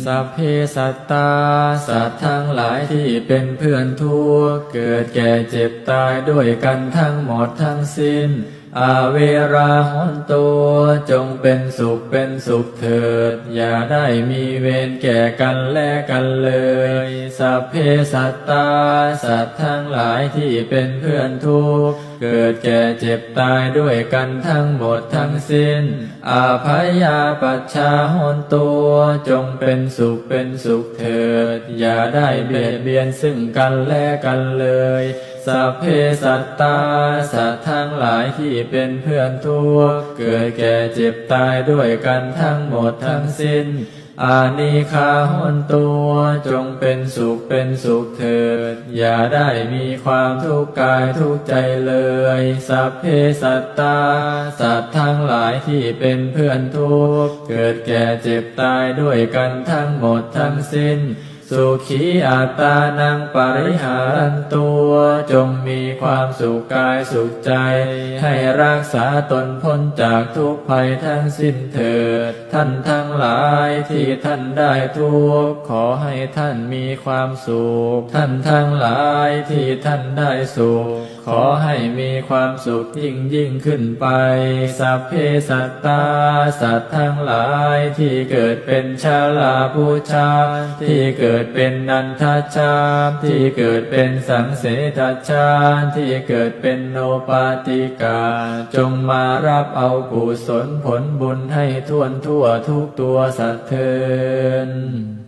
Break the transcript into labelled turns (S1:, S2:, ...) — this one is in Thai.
S1: สัพเพสัตตาสัตว์ทั้งหลายที่เป็นเพื่อนทุกข์เกิดแก่เจ็บตายด้วยกันทั้งหมดทั้งสิ้นอาเวราหนตุจงเป็นสุขเถิดอย่าได้มีเวรแก่กันและกันเลยสัพเพสัตตาสัตว์ทั้งหลายที่เป็นเพื่อนทุกข์เกิดแก่เจ็บตายด้วยกันทั้งหมดทั้งสิ้นอาภัยาปัชชาหนตุจงเป็นสุขเถิดอย่าได้เบียดเบียนซึ่งกันและกันเลยสัพเพสัตตาสัตว์ทั้งหลายที่เป็นเพื่อนทุกข์เกิดแก่เจ็บตายด้วยกันทั้งหมดทั้งสิ้นอานิฆาหนตุจงเป็นสุขเถิดอย่าได้มีความทุกข์กายทุกข์ใจเลยสัพเพสัตตาสัตว์ทั้งหลายที่เป็นเพื่อนทุกข์เกิดแก่เจ็บตายด้วยกันทั้งหมดทั้งสิ้นสุขีอัตตานังปริหารันตัวจงมีความสุขกายสุขใจให้รักษาตนพ้นจากทุกภัยทั้งสิ้นเถิดท่านทั้งหลายที่ท่านได้ทุกข์ขอให้ท่านมีความสุขท่านทั้งหลายที่ท่านได้สุขขอให้มีความสุขยิ่งขึ้นไปสัพเพสัตตาสัตว์ทั้งหลายที่เกิดเป็นชาลาภูชาที่เกิดเป็นนันทชาที่เกิดเป็นสังเสทชาที่เกิดเป็นโนปาติกาจงมารับเอากุศลผลบุญให้ทั่วทุกตัวสัตว์เถิด